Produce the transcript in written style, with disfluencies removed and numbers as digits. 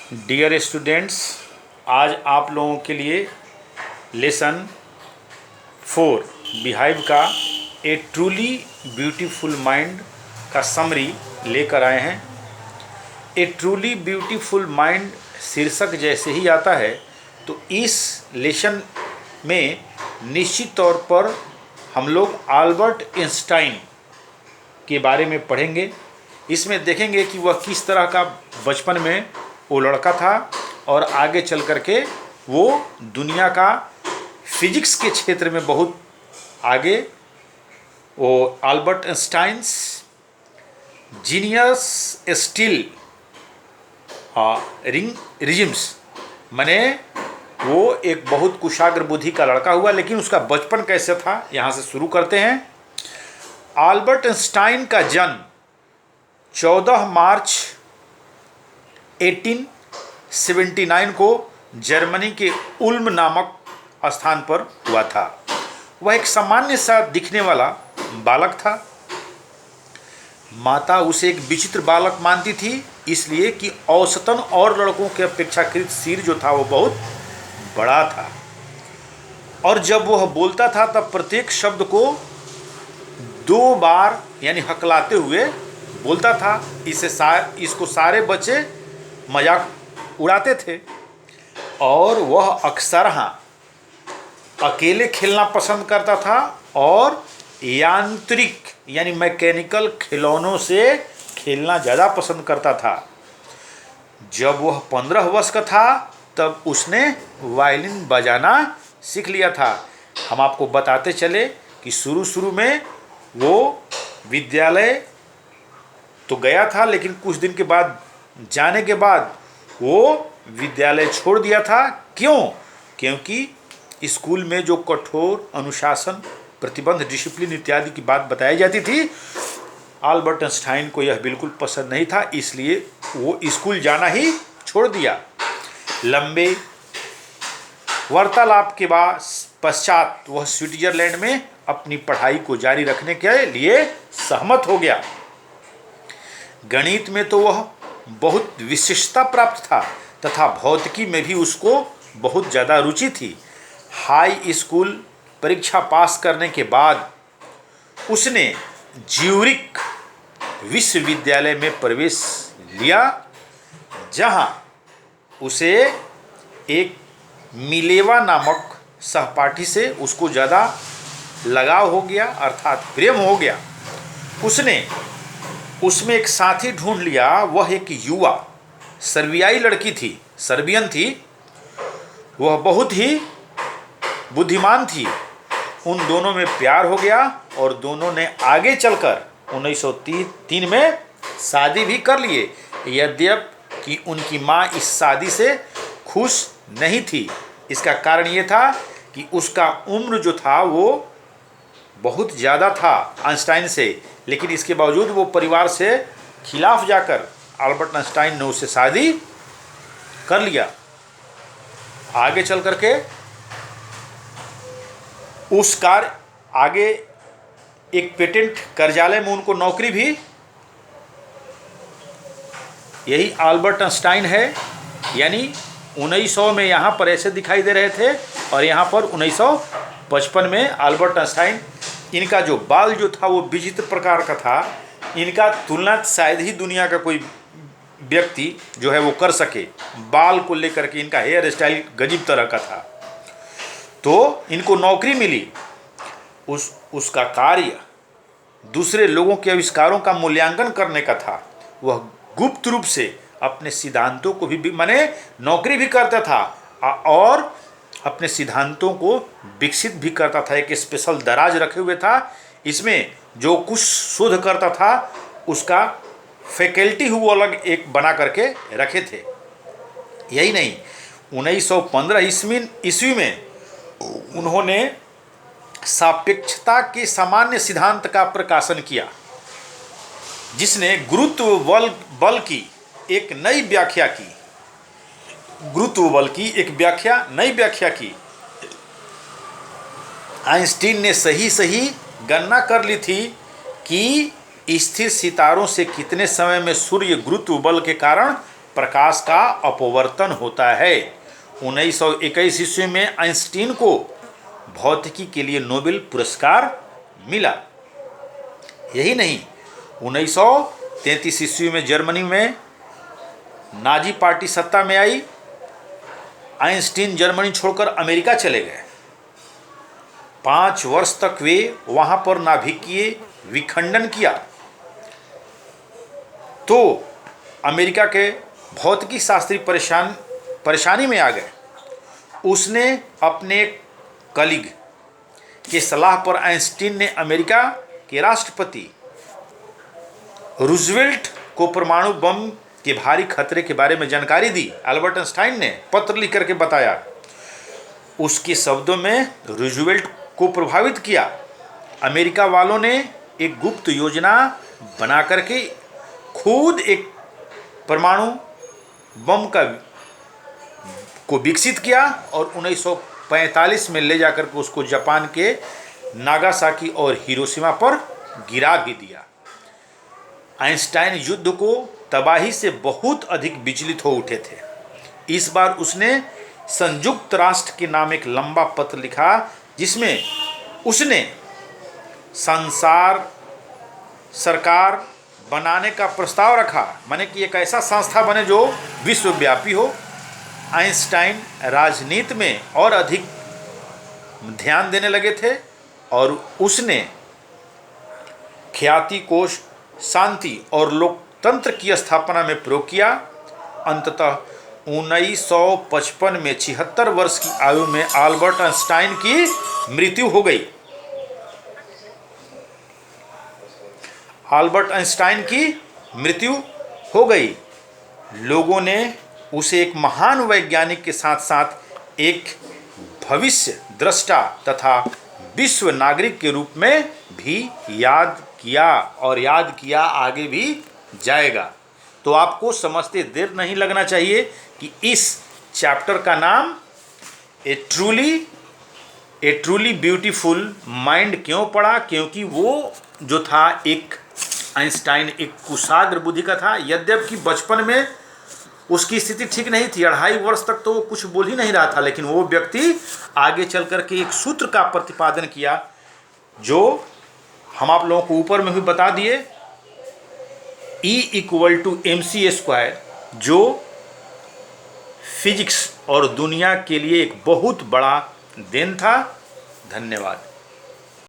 Dear students, आज आप लोगों के लिए लेसन 4 बिहाइव का ए ट्रूली ब्यूटीफुल माइंड का समरी लेकर आए हैं। ए ट्रूली ब्यूटीफुल माइंड शीर्षक जैसे ही आता है तो इस लेसन में निश्चित तौर पर हम लोग अल्बर्ट आइंस्टाइन के बारे में पढ़ेंगे। इसमें देखेंगे कि वह किस तरह का बचपन में वो लड़का था और आगे चल कर के वो दुनिया का फिजिक्स के क्षेत्र में बहुत आगे वो Albert Einstein's genius still regimes माने वो एक बहुत कुशाग्र बुद्धि का लड़का हुआ, लेकिन उसका बचपन कैसे था यहाँ से शुरू करते हैं। अल्बर्ट आइंस्टाइन का जन्म 14 मार्च 1879 को जर्मनी के उल्म नामक स्थान पर हुआ था। वह एक सामान्य सा दिखने वाला बालक था। माता उसे एक विचित्र बालक मानती थी, इसलिए कि औसतन और लड़कों के अपेक्षाकृत सिर जो था वो बहुत बड़ा था और जब वह बोलता था तब प्रत्येक शब्द को 2 बार यानी हकलाते हुए बोलता था। इसको सारे बच्चे मजाक उड़ाते थे और वह अक्सर अकेले खेलना पसंद करता था और यांत्रिक यानी मैकेनिकल खिलौनों से खेलना ज़्यादा पसंद करता था। जब वह 15 वर्ष का था तब उसने वायलिन बजाना सीख लिया था। हम आपको बताते चले कि शुरू में वो विद्यालय तो गया था, लेकिन कुछ दिन के बाद जाने के बाद वो विद्यालय छोड़ दिया था। क्यों? क्योंकि स्कूल में जो कठोर अनुशासन, प्रतिबंध, डिसिप्लिन इत्यादि की बात बताई जाती थी, अल्बर्ट आइंस्टाइन को यह बिल्कुल पसंद नहीं था, इसलिए वो स्कूल जाना ही छोड़ दिया। लंबे वार्तालाप के बाद पश्चात वह स्विट्जरलैंड में अपनी पढ़ाई को जारी रखने के लिए सहमत हो गया। गणित में तो वह बहुत विशिष्टता प्राप्त था तथा भौतिकी में भी उसको बहुत ज़्यादा रुचि थी। हाई स्कूल परीक्षा पास करने के बाद उसने ज्यूरिख विश्वविद्यालय में प्रवेश लिया, जहां उसे एक मिलेवा नामक सहपाठी से उसको ज़्यादा लगाव हो गया, अर्थात प्रेम हो गया। उसने उसमें एक साथी ढूंढ लिया। वह एक युवा सर्बियाई लड़की थी, सर्बियन थी। वह बहुत ही बुद्धिमान थी। उन दोनों में प्यार हो गया और दोनों ने आगे चलकर 1903 में शादी भी कर लिए, यद्यपि उनकी माँ इस शादी से खुश नहीं थी। इसका कारण ये था कि उसका उम्र जो था वो बहुत ज़्यादा था आइंस्टाइन से, लेकिन इसके बावजूद वो परिवार से खिलाफ जाकर अल्बर्ट आइंस्टाइन ने उससे शादी कर लिया। आगे चल करके उस कार्य आगे एक पेटेंट कार्यालय में उनको नौकरी भी यही अल्बर्ट आइंस्टाइन है, यानी 1900 में यहाँ पर ऐसे दिखाई दे रहे थे और यहाँ पर 1955 में अल्बर्ट आइंस्टाइन। इनका जो बाल जो था वो विचित्र प्रकार का था। इनका तुलना शायद ही दुनिया का कोई व्यक्ति जो है वो कर सके। बाल को लेकर के इनका हेयर स्टाइल गजीब तरह का था। तो इनको नौकरी मिली। उसका कार्य दूसरे लोगों के आविष्कारों का मूल्यांकन करने का था। वह गुप्त रूप से अपने सिद्धांतों को भी माने नौकरी भी करता था और अपने सिद्धांतों को विकसित भी करता था। एक स्पेशल दराज रखे हुए था, इसमें जो कुछ शोध करता था उसका फैकल्टी वो अलग एक बना करके रखे थे। यही नहीं, 1915 ईस्वी में उन्होंने सापेक्षता के सामान्य सिद्धांत का प्रकाशन किया, जिसने गुरुत्व बल की एक नई व्याख्या की। गुरुत्व बल की एक नई व्याख्या की। आइंस्टीन ने सही गणना कर ली थी कि स्थिर सितारों से कितने समय में सूर्य गुरुत्व बल के कारण प्रकाश का अपवर्तन होता है। 1921 ईस्वी में आइंस्टीन को भौतिकी के लिए नोबेल पुरस्कार मिला। यही नहीं, 1933 ईस्वी में जर्मनी में नाजी पार्टी सत्ता में आई। आइंस्टीन जर्मनी छोड़कर अमेरिका चले गए। 5 वर्ष तक वे वहां पर नाभिकीय विखंडन किया। तो अमेरिका के भौतिकी शास्त्री परेशानी में आ गए। उसने अपने कलीग की सलाह पर आइंस्टीन ने अमेरिका के राष्ट्रपति रूजवेल्ट को परमाणु बम के भारी खतरे के बारे में जानकारी दी। अल्बर्ट आइंस्टाइन ने पत्र लिख करके बताया। उसके शब्दों में रूजवेल्ट को प्रभावित किया। अमेरिका वालों ने एक गुप्त योजना बना करके खुद एक परमाणु बम को विकसित किया और 1945 में ले जाकर के उसको जापान के नागासाकी और हिरोशिमा पर गिरा भी दिया। आइंस्टाइन युद्ध को तबाही से बहुत अधिक विचलित हो उठे थे। इस बार उसने संयुक्त राष्ट्र के नाम एक लंबा पत्र लिखा, जिसमें उसने सरकार बनाने का प्रस्ताव रखा, माने कि एक ऐसा संस्था बने जो विश्वव्यापी हो। आइंस्टाइन राजनीति में और अधिक ध्यान देने लगे थे और उसने ख्याति कोश, शांति और लोकतंत्र की स्थापना में प्रयोग किया। अंततः 1955 में 76 वर्ष की आयु में अल्बर्ट आइंस्टाइन की मृत्यु हो गई। अल्बर्ट आइंस्टाइन की मृत्यु हो गई। लोगों ने उसे एक महान वैज्ञानिक के साथ साथ एक भविष्य दृष्टा तथा विश्व नागरिक के रूप में भी याद किया और याद किया आगे भी जाएगा। तो आपको समझते देर नहीं लगना चाहिए कि इस चैप्टर का नाम ए ट्रूली ब्यूटीफुल माइंड क्यों पड़ा, क्योंकि वो जो था एक आइंस्टाइन एक कुशाग्र बुद्धि का था। यद्यपि बचपन में उसकी स्थिति ठीक नहीं थी, 2.5 वर्ष तक तो वो कुछ बोल ही नहीं रहा था, लेकिन वो व्यक्ति आगे चल कर के एक सूत्र का प्रतिपादन किया जो हम आप लोगों को ऊपर में भी बता दिए, E=mc², जो फिजिक्स और दुनिया के लिए एक बहुत बड़ा देन था। धन्यवाद।